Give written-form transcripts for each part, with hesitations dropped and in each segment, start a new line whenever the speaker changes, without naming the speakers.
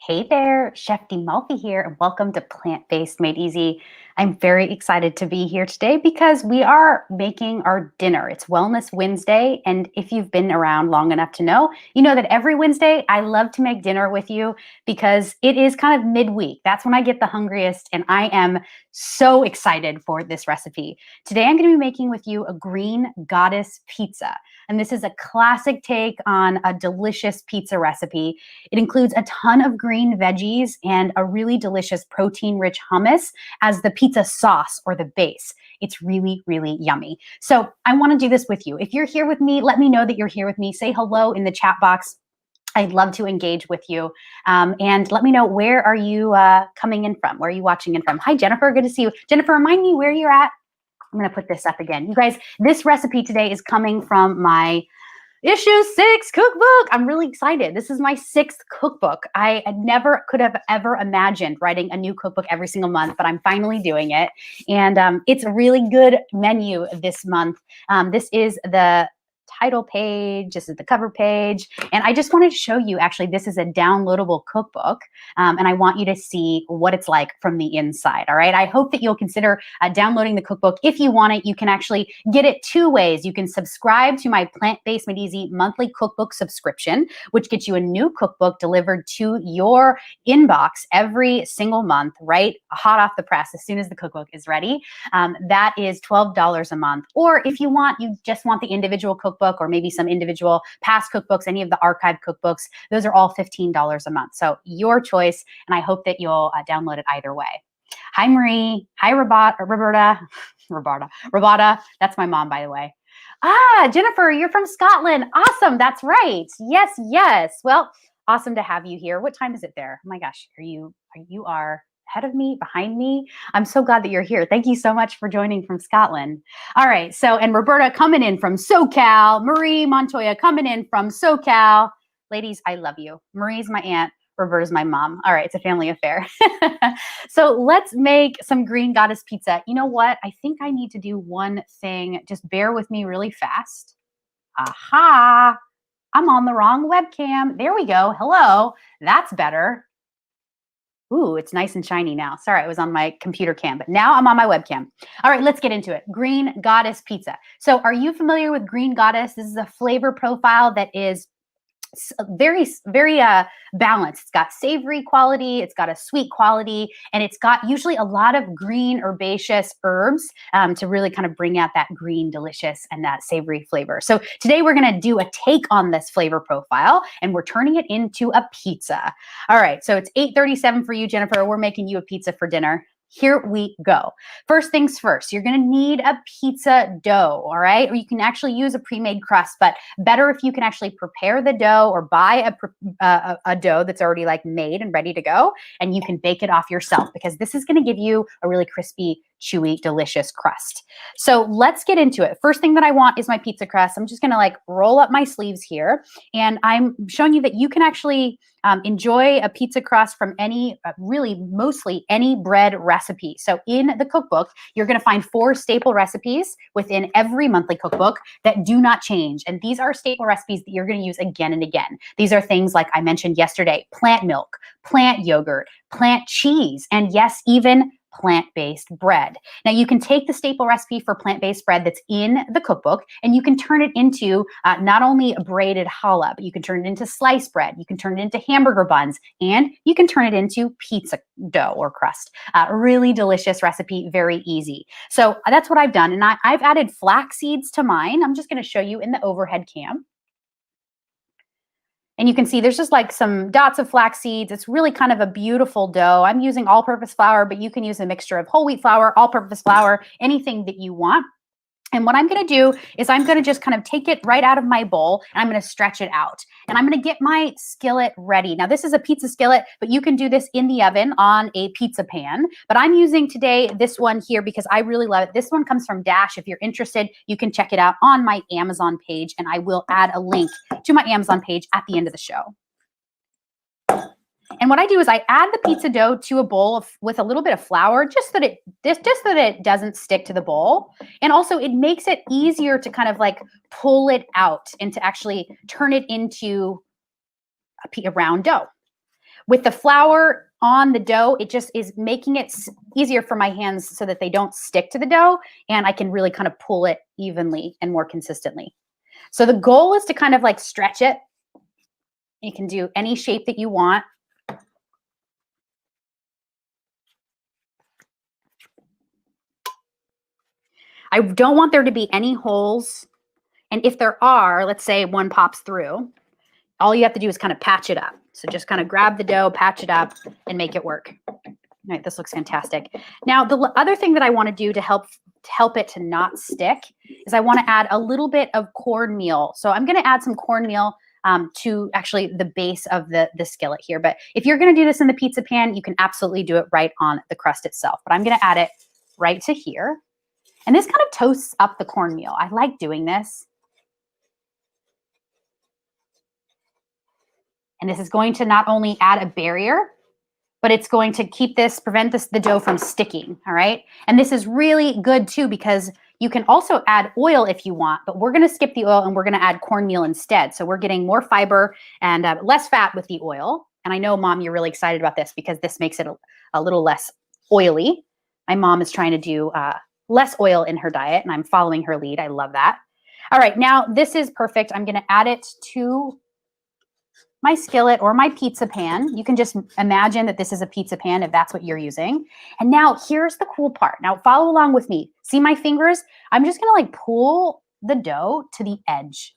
Hey there, Chef D Malfi here, and welcome to Plant-Based Made Easy. I'm very excited to be here today because we are making our dinner. It's Wellness Wednesday, and if you've been around long enough to know, you know that every Wednesday I love to make dinner with you because it is kind of midweek. That's when I get the hungriest, and I am so excited for this recipe. Today I'm going to be making with you a green goddess pizza, and this is a classic take on a delicious pizza recipe. It includes a ton of green veggies and a really delicious protein-rich hummus as the pizza sauce or the base. It's really, really yummy. So I want to do this with you. If you're here with me, let me know that you're here with me. Say hello in the chat box. I'd love to engage with you. And let me know, where are you coming in from? Where are you watching in from? Hi, Jennifer. Good to see you. Jennifer, remind me where you're at. I'm going to put this up again. You guys, this recipe today is coming from my Issue 6 cookbook. I'm really excited. This is my 6th cookbook. I never could have ever imagined writing a new cookbook every single month, but I'm finally doing it. And it's a really good menu this month. This is the title page, this is the cover page. And I just wanted to show you, actually, this is a downloadable cookbook. And I want you to see what it's like from the inside, all right? I hope that you'll consider downloading the cookbook. If you want it, you can actually get it two ways. You can subscribe to my Plant-Based Made Easy monthly cookbook subscription, which gets you a new cookbook delivered to your inbox every single month, right? Hot off the press, as soon as the cookbook is ready. That is $12 a month. Or if you just want the individual cookbook, or maybe some individual past cookbooks, any of the archived cookbooks, those are all $15 a month. So your choice, and I hope that you'll download it either way. Hi, Marie. Hi, Roberta. That's my mom, by the way. Ah, Jennifer, you're from Scotland. Awesome. That's right. Yes, yes. Well, awesome to have you here. What time is it there? Oh my gosh, you are ahead of me, behind me. I'm so glad that you're here. Thank you so much for joining from Scotland. All right, so, and Roberta coming in from SoCal. Marie Montoya coming in from SoCal. Ladies, I love you. Marie's my aunt. Roberta's my mom. All right, it's a family affair. So let's make some green goddess pizza. You know what? I think I need to do one thing. Just bear with me really fast. Aha! I'm on the wrong webcam. There we go. Hello. That's better. Ooh, it's nice and shiny now. Sorry, I was on my computer cam, but now I'm on my webcam. All right, let's get into it. Green Goddess pizza. So are you familiar with Green Goddess? This is a flavor profile that is very, very balanced. It's got savory quality, it's got a sweet quality, and it's got usually a lot of green herbaceous herbs to really kind of bring out that green delicious and that savory flavor. So today we're going to do a take on this flavor profile, and we're turning it into a pizza. All right, so it's 8:37 for you, Jennifer. We're making you a pizza for dinner. Here we go. First things first, you're going to need a pizza dough, all right? Or you can actually use a pre-made crust, but better if you can actually prepare the dough or buy a dough that's already like made and ready to go, and you can bake it off yourself, because this is going to give you a really crispy, chewy, delicious crust. So let's get into it. First thing that I want is my pizza crust. I'm just going to like roll up my sleeves here, and I'm showing you that you can actually enjoy a pizza crust from any, really mostly any bread recipe. So in the cookbook, you're going to find 4 staple recipes within every monthly cookbook that do not change. And these are staple recipes that you're going to use again and again. These are things like I mentioned yesterday: plant milk, plant yogurt, plant cheese, and yes, even plant-based bread. Now you can take the staple recipe for plant-based bread that's in the cookbook, and you can turn it into not only a braided challah, but you can turn it into sliced bread, you can turn it into hamburger buns, and you can turn it into pizza dough or crust. Really delicious recipe, very easy. So that's what I've done, and I've added flax seeds to mine. I'm just going to show you in the overhead cam. And you can see there's just like some dots of flax seeds. It's really kind of a beautiful dough. I'm using all-purpose flour, but you can use a mixture of whole wheat flour, all-purpose flour, anything that you want. And what I'm going to do is I'm going to just kind of take it right out of my bowl, and I'm going to stretch it out. And I'm going to get my skillet ready. Now, this is a pizza skillet, but you can do this in the oven on a pizza pan. But I'm using today this one here because I really love it. This one comes from Dash. If you're interested, you can check it out on my Amazon page, and I will add a link to my Amazon page at the end of the show. And what I do is I add the pizza dough to a bowl with a little bit of flour, just so that it doesn't stick to the bowl. And also it makes it easier to kind of like pull it out and to actually turn it into a round dough. With the flour on the dough, it just is making it easier for my hands so that they don't stick to the dough, and I can really kind of pull it evenly and more consistently. So the goal is to kind of like stretch it. You can do any shape that you want. I don't want there to be any holes. And if there are, let's say one pops through, all you have to do is kind of patch it up. So just kind of grab the dough, patch it up, and make it work. All right, this looks fantastic. Now, the other thing that I want to do to help it to not stick is I want to add a little bit of cornmeal. So I'm going to add some cornmeal to actually the base of the skillet here. But if you're going to do this in the pizza pan, you can absolutely do it right on the crust itself. But I'm going to add it right to here. And this kind of toasts up the cornmeal. I like doing this. And this is going to not only add a barrier, but it's going to prevent the dough from sticking, all right? And this is really good too, because you can also add oil if you want, but we're gonna skip the oil and we're gonna add cornmeal instead. So we're getting more fiber and less fat with the oil. And I know, Mom, you're really excited about this because this makes it a little less oily. My mom is trying to do less oil in her diet, and I'm following her lead. I love that. All right, now this is perfect. I'm gonna add it to my skillet or my pizza pan. You can just imagine that this is a pizza pan if that's what you're using. And now here's the cool part. Now follow along with me. See my fingers? I'm just gonna like pull the dough to the edge.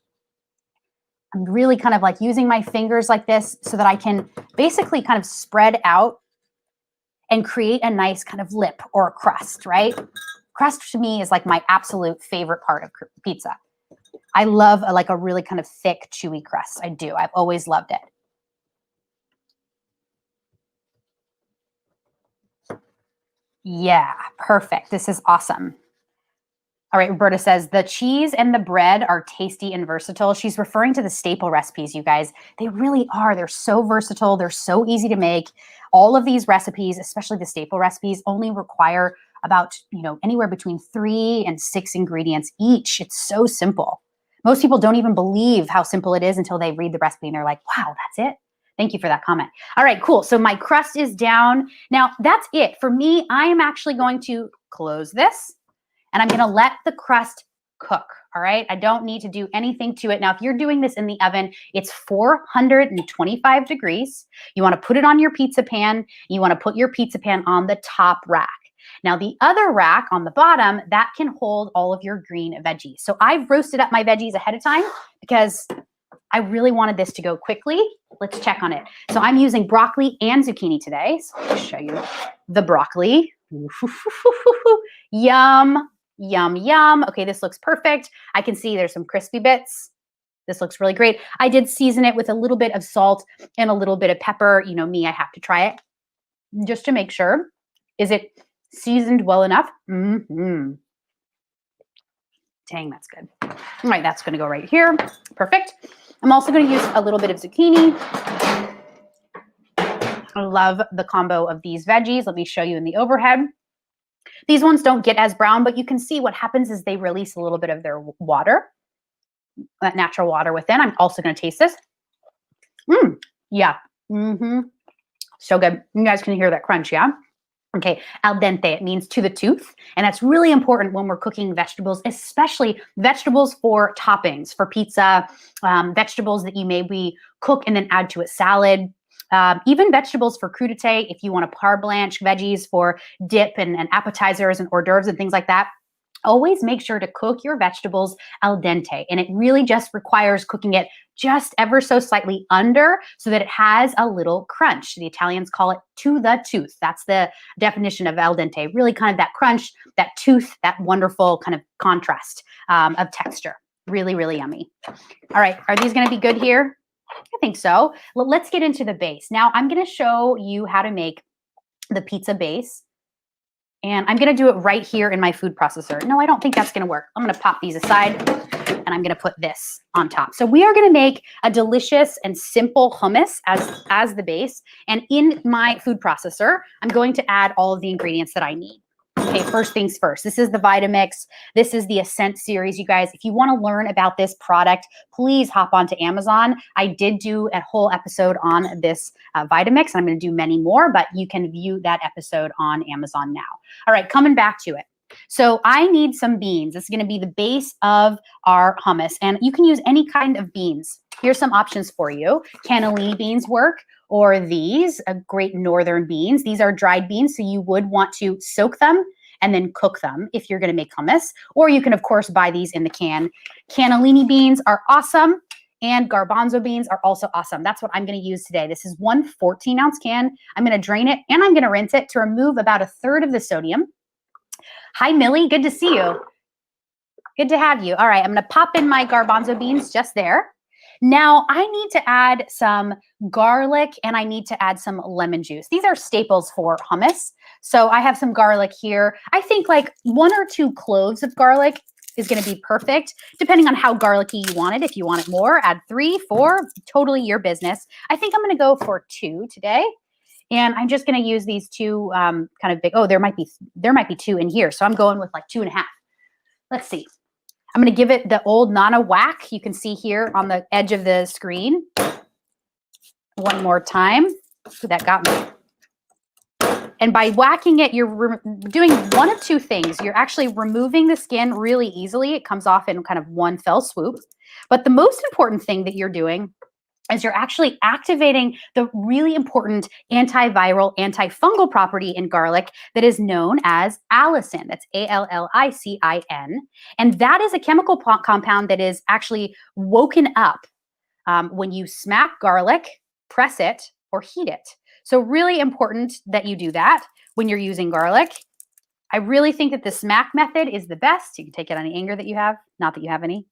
I'm really kind of like using my fingers like this so that I can basically kind of spread out and create a nice kind of lip or a crust, right? Crust to me is like my absolute favorite part of pizza. I love a really kind of thick, chewy crust. I do. I've always loved it. Yeah, perfect. This is awesome. All right, Roberta says, the cheese and the bread are tasty and versatile. She's referring to the staple recipes, you guys. They really are. They're so versatile. They're so easy to make. All of these recipes, especially the staple recipes, only require about, anywhere between 3 and 6 ingredients each. It's so simple. Most people don't even believe how simple it is until they read the recipe and they're like, wow, that's it. Thank you for that comment. All right, cool. So my crust is down. Now that's it. For me, I am actually going to close this and I'm gonna let the crust cook, all right? I don't need to do anything to it. Now, if you're doing this in the oven, it's 425 degrees. You wanna put it on your pizza pan. You wanna put your pizza pan on the top rack. Now, the other rack on the bottom, that can hold all of your green veggies. So I've roasted up my veggies ahead of time because I really wanted this to go quickly. Let's check on it. So I'm using broccoli and zucchini today. So I'll show you the broccoli. Yum, yum, yum. Okay, this looks perfect. I can see there's some crispy bits. This looks really great. I did season it with a little bit of salt and a little bit of pepper. You know me, I have to try it just to make sure. Is it seasoned well enough? Mm-hmm. Dang, that's good. All right, that's gonna go right here. Perfect. I'm also gonna use a little bit of zucchini. I love the combo of these veggies. Let me show you in the overhead. These ones don't get as brown, but you can see what happens is they release a little bit of their water, that natural water within. I'm also gonna taste this. Yeah. So good. You guys can hear that crunch, yeah? Okay, al dente, it means to the tooth. And that's really important when we're cooking vegetables, especially vegetables for toppings, for pizza, vegetables that you maybe cook and then add to a salad. Even vegetables for crudité, if you want to par blanch veggies for dip and appetizers and hors d'oeuvres and things like that. Always make sure to cook your vegetables al dente. And it really just requires cooking it just ever so slightly under so that it has a little crunch. The Italians call it to the tooth. That's the definition of al dente. Really kind of that crunch, that tooth, that wonderful kind of contrast of texture. Really, really yummy. All right, are these gonna be good here? I think so. Well, let's get into the base. Now I'm gonna show you how to make the pizza base. And I'm gonna do it right here in my food processor. No, I don't think that's gonna work. I'm gonna pop these aside and I'm gonna put this on top. So we are gonna make a delicious and simple hummus as the base. And in my food processor, I'm going to add all of the ingredients that I need. Okay, first things first. This is the Vitamix. This is the Ascent series, you guys. If you want to learn about this product, please hop onto Amazon. I did do a whole episode on this Vitamix, and I'm going to do many more, but you can view that episode on Amazon now. All right, coming back to it. So I need some beans. This is going to be the base of our hummus, and you can use any kind of beans. Here's some options for you. Cannellini beans work, or these great northern beans. These are dried beans, so you would want to soak them and then cook them if you're going to make hummus. Or you can, of course, buy these in the can. Cannellini beans are awesome, and garbanzo beans are also awesome. That's what I'm going to use today. This is one 14-ounce can. I'm going to drain it, and I'm going to rinse it to remove about 1/3 of the sodium. Hi, Millie. Good to see you. Good to have you. All right, I'm going to pop in my garbanzo beans just there. Now, I need to add some garlic, and I need to add some lemon juice. These are staples for hummus. So I have some garlic here. I think like 1 or 2 cloves of garlic is going to be perfect, depending on how garlicky you want it. If you want it more, add 3, 4, totally your business. I think I'm going to go for 2 today. And I'm just going to use these 2 kind of big. Oh, there might be 2 in here. So I'm going with like 2.5. Let's see. I'm going to give it the old Nana whack. You can see here on the edge of the screen. One more time. That got me. And by whacking it, you're doing one of 2 things. You're actually removing the skin really easily. It comes off in kind of one fell swoop. But the most important thing that you're doing is you're actually activating the really important antiviral, antifungal property in garlic that is known as allicin. That's ALLICIN. And that is a chemical compound that is actually woken up when you smack garlic, press it, or heat it. So really important that you do that when you're using garlic. I really think that the smack method is the best. You can take it on any anger that you have. Not that you have any.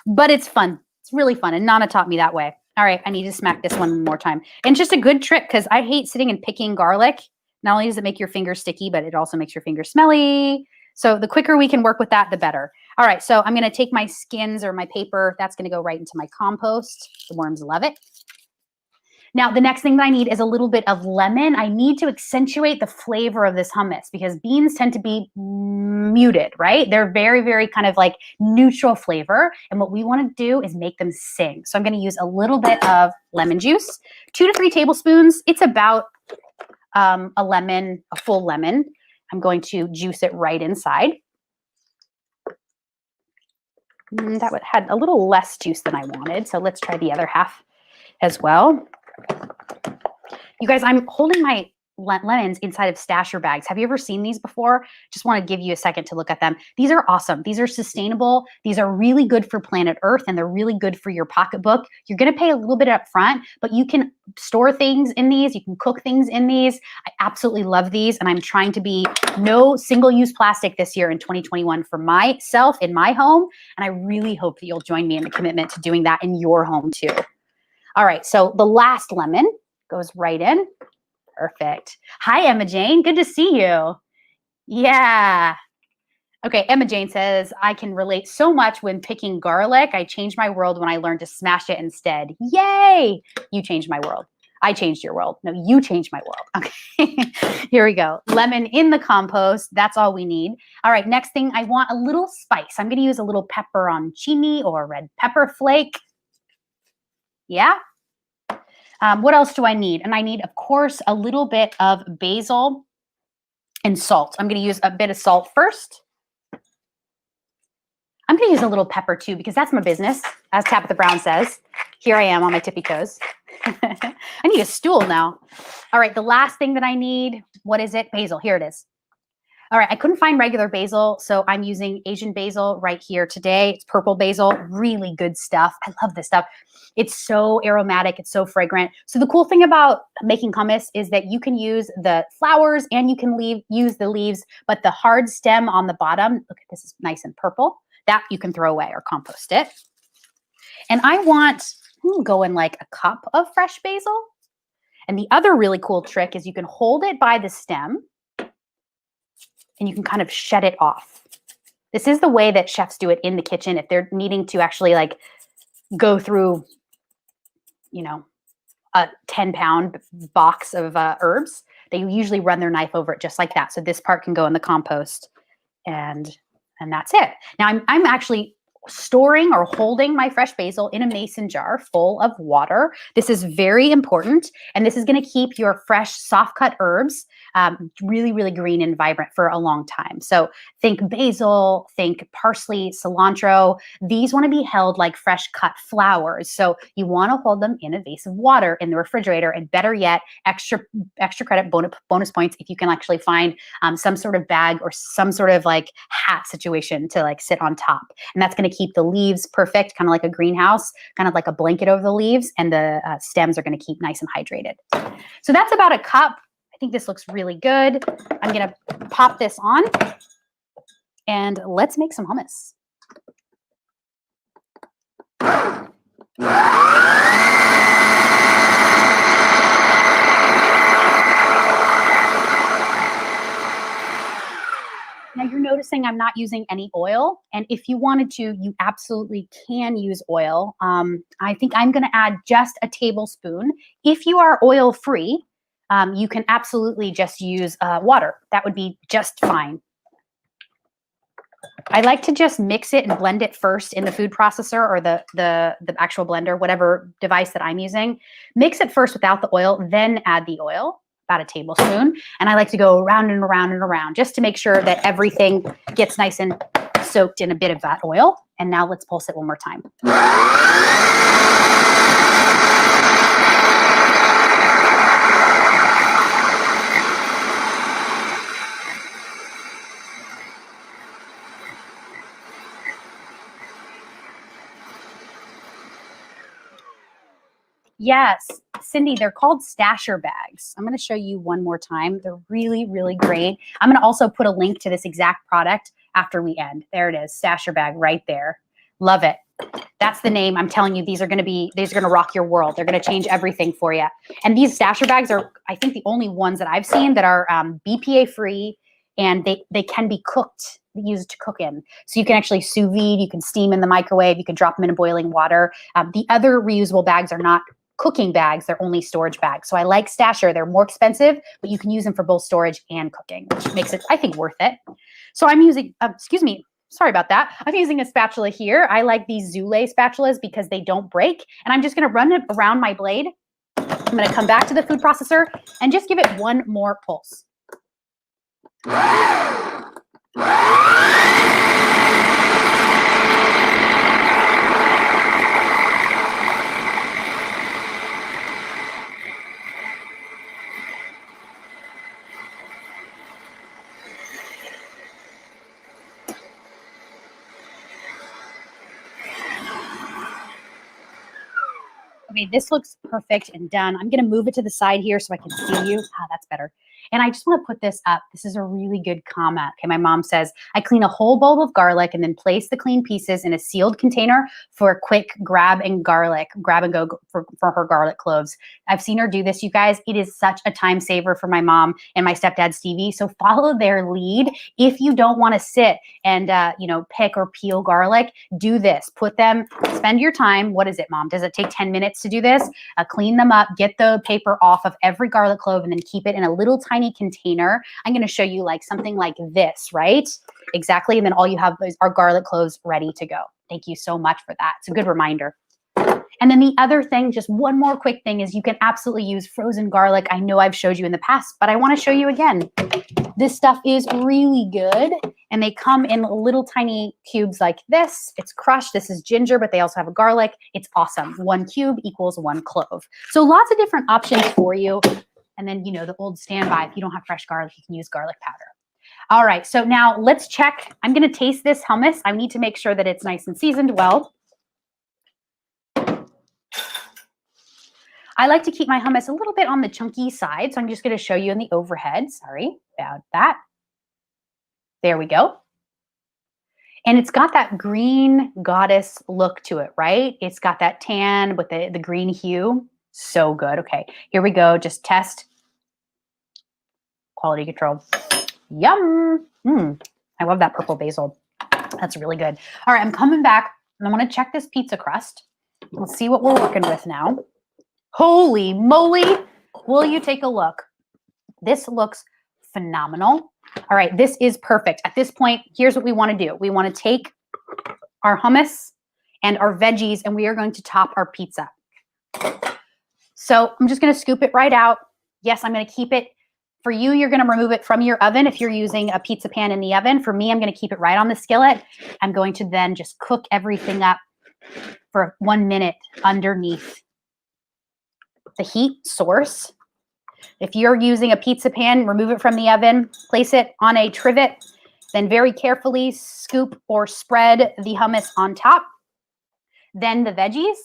But it's fun. It's really fun, and Nana taught me that way. All right, I need to smack this one more time. And just a good trick, because I hate sitting and picking garlic. Not only does it make your fingers sticky, but it also makes your fingers smelly. So the quicker we can work with that, the better. All right, so I'm going to take my skins or my paper. That's going to go right into my compost. The worms love it. Now, the next thing that I need is a little bit of lemon. I need to accentuate the flavor of this hummus because beans tend to be muted, right? They're very, very kind of like neutral flavor. And what we want to do is make them sing. So I'm going to use a little bit of lemon juice, 2 to 3 tablespoons. It's about a lemon, a full lemon. I'm going to juice it right inside. That had a little less juice than I wanted. So let's try the other half as well. You guys, I'm holding my lemons inside of stasher bags. Have you ever seen these before? Just want to give you a second to look at them. These are awesome. These are sustainable. These are really good for planet Earth, and they're really good for your pocketbook. You're going to pay a little bit up front, but you can store things in these. You can cook things in these. I absolutely love these, and I'm trying to be no single-use plastic this year in 2021 for myself in my home, and I really hope that you'll join me in the commitment to doing that in your home too. All right, so the last lemon goes right in. Perfect. Hi, Emma Jane. Good to see you. Yeah. Okay, Emma Jane says, I can relate so much when picking garlic. I changed my world when I learned to smash it instead. Yay! You changed my world. I changed your world. No, you changed my world. Okay, here we go. Lemon in the compost. That's all we need. All right, next thing, I want a little spice. I'm going to use a little pepperoncini or red pepper flake. Yeah. What else do I need? And I need, of course, a little bit of basil and salt. I'm going to use a bit of salt first. I'm going to use a little pepper too, because that's my business, as Tabitha Brown says. Here I am on my tippy toes. I need a stool now. All right, the last thing that I need, what is it? Basil. Here it is. All right, I couldn't find regular basil, so I'm using Asian basil right here today. It's purple basil, really good stuff. I love this stuff. It's so aromatic, it's so fragrant. So the cool thing about making hummus is that you can use the flowers and you can use the leaves, but the hard stem on the bottom, look at this, is nice and purple, that you can throw away or compost it. And I want, go in like a cup of fresh basil. And the other really cool trick is you can hold it by the stem and you can kind of shed it off. This is the way that chefs do it in the kitchen if they're needing to actually like go through, you know, a 10-pound box of herbs, they usually run their knife over it just like that. So this part can go in the compost, and that's it. Now I'm actually storing or holding my fresh basil in a mason jar full of water. This is very important, and this is going to keep your fresh soft cut herbs really, really green and vibrant for a long time. So think basil, think parsley, cilantro. These want to be held like fresh cut flowers. So you want to hold them in a vase of water in the refrigerator, and better yet, extra credit bonus points if you can actually find some sort of bag or some sort of like hat situation to like sit on top. And that's going to keep the leaves perfect, kind of like a greenhouse, kind of like a blanket over the leaves, and the stems are going to keep nice and hydrated. So that's about a cup. I think this looks really good. I'm going to pop this on, and let's make some hummus. Now you're noticing I'm not using any oil, and if you wanted to, you absolutely can use oil. I think I'm going to add just a tablespoon. If you are oil free, you can absolutely just use water. That would be just fine. I like to just mix it and blend it first in the food processor or the actual blender, whatever device that I'm using. Mix it first without the oil, then add the oil, about a tablespoon. And I like to go around and around and around just to make sure that everything gets nice and soaked in a bit of that oil. And now let's pulse it one more time. Yes, Cindy, they're called stasher bags. I'm going to show you one more time. They're really, really great. I'm going to also put a link to this exact product after we end. There it is, stasher bag right there. Love it. That's the name. I'm telling you, these are going to rock your world. They're going to change everything for you. And these stasher bags are, I think, the only ones that I've seen that are BPA free, and they can be cooked, used to cook in. So you can actually sous vide, you can steam in the microwave, you can drop them in boiling water. The other reusable bags are not cooking bags, they're only storage bags. So I like stasher. They're more expensive, but you can use them for both storage and cooking, which makes it, I think, worth it. So I'm using, sorry about that. I'm using a spatula here. I like these Zule spatulas because they don't break. And I'm just going to run it around my blade. I'm going to come back to the food processor and just give it one more pulse. Okay, this looks perfect and done. I'm going to move it to the side here so I can see you. That's better. And I just want to put this up. This is a really good comment. Okay, my mom says, I clean a whole bowl of garlic and then place the clean pieces in a sealed container for a quick grab and go for her garlic cloves. I've seen her do this, you guys. It is such a time saver for my mom and my stepdad, Stevie. So follow their lead. If you don't want to sit and, pick or peel garlic, do this. Spend your time. What is it, Mom? Does it take 10 minutes to do this? Clean them up, get the paper off of every garlic clove, and then keep it in a little tiny container. I'm going to show you like something like this, right? Exactly. And then all you have are garlic cloves ready to go. Thank you so much for that. It's a good reminder. And then the other thing, just one more quick thing, is you can absolutely use frozen garlic. I know I've showed you in the past, but I want to show you again. This stuff is really good, and they come in little tiny cubes like this. It's crushed. This is ginger, but they also have a garlic. It's awesome. 1 cube equals 1 clove. So lots of different options for you. And then, the old standby, if you don't have fresh garlic, you can use garlic powder. All right, so now let's check. I'm going to taste this hummus. I need to make sure that it's nice and seasoned well. I like to keep my hummus a little bit on the chunky side, so I'm just going to show you in the overhead. Sorry about that. There we go. And it's got that green goddess look to it, right? It's got that tan with the green hue. So good. Okay, here we go. Just test. Quality control. Yum. I love that purple basil. That's really good. All right, I'm coming back, and I want to check this pizza crust. Let's see what we're working with now. Holy moly. Will you take a look? This looks phenomenal. All right, this is perfect. At this point, here's what we want to do. We want to take our hummus and our veggies, and we are going to top our pizza. So I'm just going to scoop it right out. Yes, I'm going to keep it. For you, you're going to remove it from your oven if you're using a pizza pan in the oven. For me, I'm going to keep it right on the skillet. I'm going to then just cook everything up for 1 minute underneath the heat source. If you're using a pizza pan, remove it from the oven, place it on a trivet, then very carefully scoop or spread the hummus on top, then the veggies.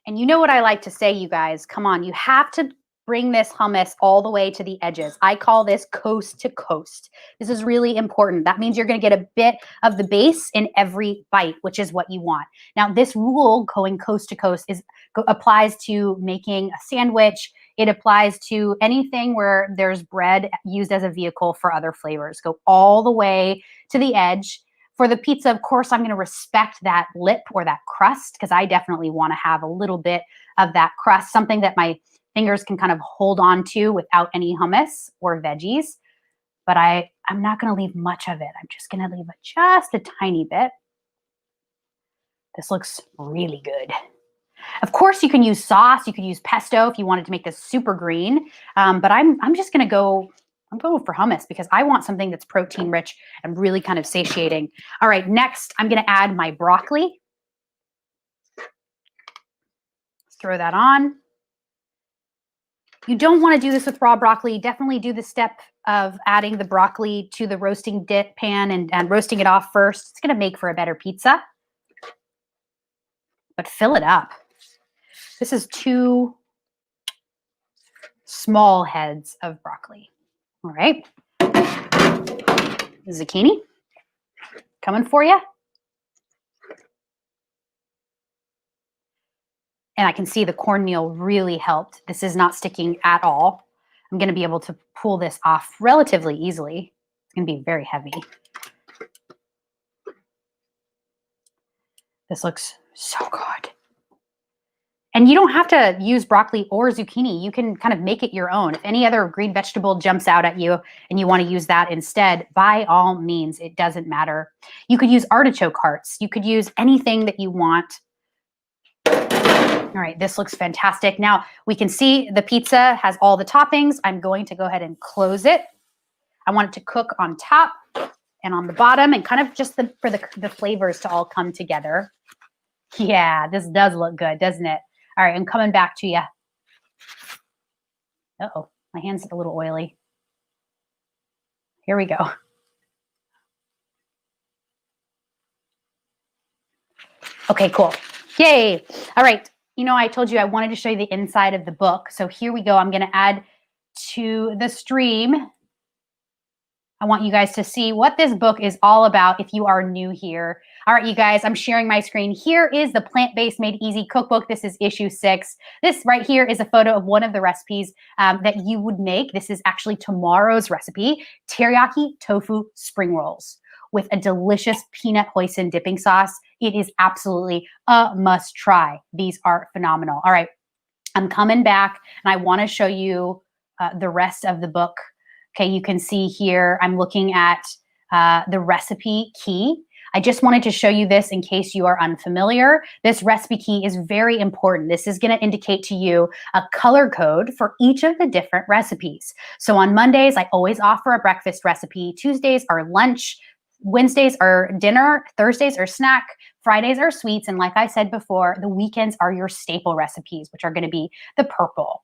And you know what I like to say, you guys, come on, you have to bring this hummus all the way to the edges. I call this coast to coast. This is really important. That means you're going to get a bit of the base in every bite, which is what you want. Now, this rule going coast to coast applies to making a sandwich. It applies to anything where there's bread used as a vehicle for other flavors. Go all the way to the edge. For the pizza, of course, I'm going to respect that lip or that crust because I definitely want to have a little bit of that crust, something that my fingers can kind of hold on to without any hummus or veggies. But I'm not going to leave much of it. I'm just going to leave just a tiny bit. This looks really good. Of course, you can use sauce. You could use pesto if you wanted to make this super green. But I'm just going to go. I'm going for hummus because I want something that's protein rich and really kind of satiating. All right, next I'm going to add my broccoli. Let's throw that on. You don't want to do this with raw broccoli. Definitely do the step of adding the broccoli to the roasting dip pan and roasting it off first. It's going to make for a better pizza. But fill it up. This is 2 small heads of broccoli. All right. Zucchini coming for you. And I can see the cornmeal really helped. This is not sticking at all. I'm going to be able to pull this off relatively easily. It's going to be very heavy. This looks so good. And you don't have to use broccoli or zucchini. You can kind of make it your own. If any other green vegetable jumps out at you and you want to use that instead, by all means, it doesn't matter. You could use artichoke hearts. You could use anything that you want. All right, this looks fantastic. Now we can see the pizza has all the toppings. I'm going to go ahead and close it. I want it to cook on top and on the bottom and kind of just for the flavors to all come together. Yeah, this does look good, doesn't it? All right, I'm coming back to you. Uh-oh, my hand's a little oily. Here we go. Okay, cool. Yay. All right. You know, I told you I wanted to show you the inside of the book. So here we go. I'm going to add to the stream. I want you guys to see what this book is all about if you are new here. All right, you guys, I'm sharing my screen. Here is the Plant-Based Made Easy Cookbook. This is issue 6. This right here is a photo of one of the recipes that you would make. This is actually tomorrow's recipe, teriyaki tofu spring rolls with a delicious peanut hoisin dipping sauce. It is absolutely a must try. These are phenomenal. All right, I'm coming back and I want to show you the rest of the book. Okay, you can see here, I'm looking at the recipe key. I just wanted to show you this in case you are unfamiliar. This recipe key is very important. This is going to indicate to you a color code for each of the different recipes. So on Mondays, I always offer a breakfast recipe. Tuesdays are lunch. Wednesdays are dinner. Thursdays are snack. Fridays are sweets. And like I said before, the weekends are your staple recipes, which are going to be the purple.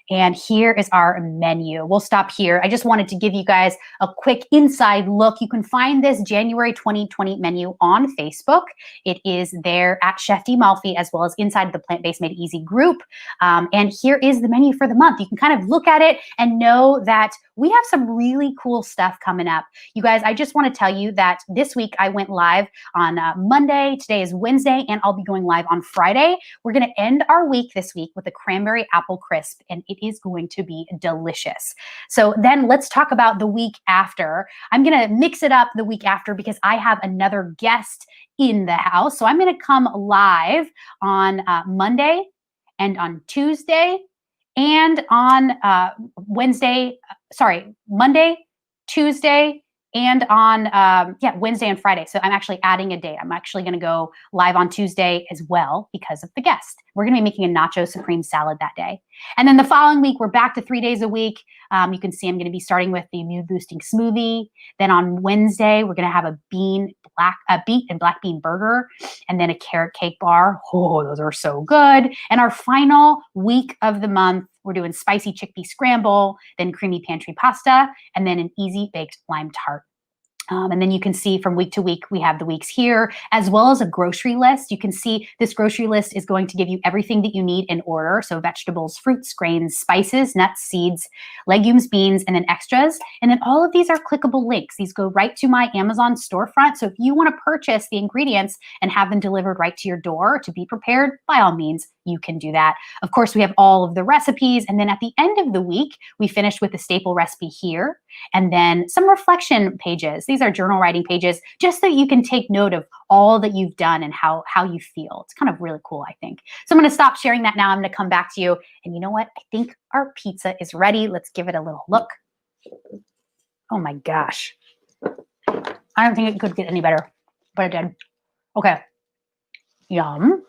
And here is our menu. We'll stop here. I just wanted to give you guys a quick inside look. You can find this January 2020 menu on Facebook. It is there at Chef D Malfi as well as inside the Plant-Based Made Easy group. And here is the menu for the month. You can kind of look at it and know that we have some really cool stuff coming up. You guys, I just want to tell you that this week I went live on Monday. Today is Wednesday, and I'll be going live on Friday. We're going to end our week this week with a cranberry apple crisp, and it is going to be delicious. So then let's talk about the week after. I'm going to mix it up the week after because I have another guest in the house. So I'm going to come live on Monday. and on Tuesday, and on Monday, Tuesday, and on Wednesday and Friday. So I'm actually adding a day. I'm actually going to go live on Tuesday as well because of the guest. We're going to be making a nacho supreme salad that day. And then the following week, we're back to 3 days a week. You can see I'm going to be starting with the immune boosting smoothie. Then on Wednesday, we're going to have a beet and black bean burger, and then a carrot cake bar. Oh, those are so good. And our final week of the month, we're doing spicy chickpea scramble, then creamy pantry pasta, and then an easy baked lime tart. And then you can see from week to week, we have the weeks here, as well as a grocery list. You can see this grocery list is going to give you everything that you need in order. So vegetables, fruits, grains, spices, nuts, seeds, legumes, beans, and then extras. And then all of these are clickable links. These go right to my Amazon storefront. So if you want to purchase the ingredients and have them delivered right to your door to be prepared, by all means, you can do that. Of course, we have all of the recipes. And then at the end of the week, we finish with the staple recipe here, and then some reflection pages. These are journal writing pages, just so you can take note of all that you've done and how you feel. It's kind of really cool, I think. So I'm going to stop sharing that now. I'm going to come back to you. And you know what? I think our pizza is ready. Let's give it a little look. Oh my gosh. I don't think it could get any better, but it did. Okay. Yum.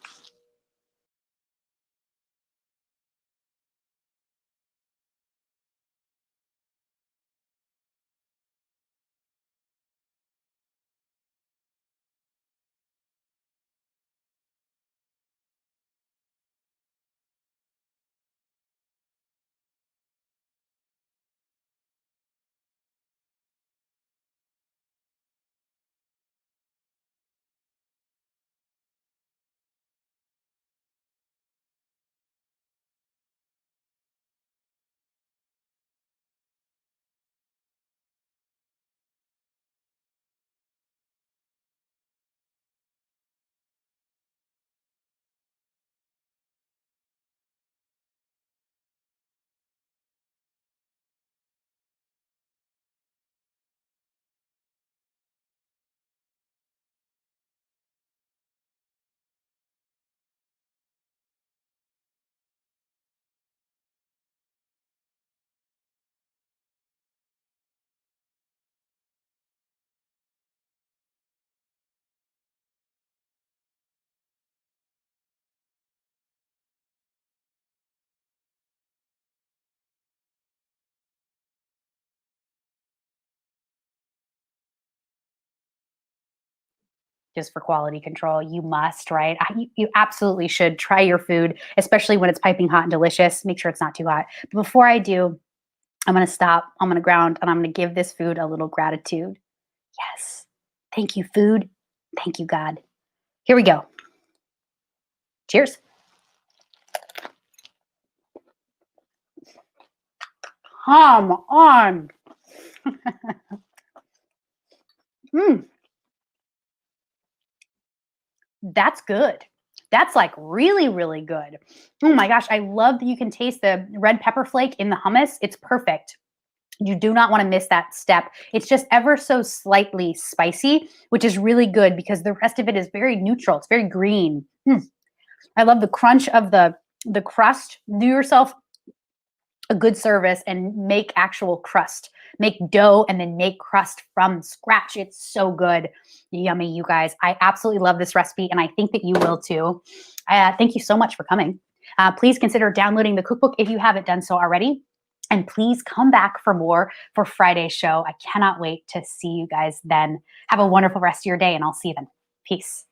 Just for quality control. You must, right? You absolutely should try your food, especially when it's piping hot and delicious. Make sure it's not too hot. But before I do, I'm going to stop, I'm going to ground, and I'm going to give this food a little gratitude. Yes. Thank you, food. Thank you, God. Here we go. Cheers. Come on. Mm, that's good. That's like really, really good. Oh my gosh. I love that you can taste the red pepper flake in the hummus. It's perfect. You do not want to miss that step. It's just ever so slightly spicy, which is really good because the rest of it is very neutral. It's very green. I love the crunch of the crust. Do yourself a good service and make actual crust. Make dough and then make crust from scratch. It's so good. Yummy, you guys. I absolutely love this recipe, and I think that you will too. Thank you so much for coming. Please consider downloading the cookbook if you haven't done so already. And please come back for more for Friday's show. I cannot wait to see you guys then. Have a wonderful rest of your day, and I'll see you then. Peace.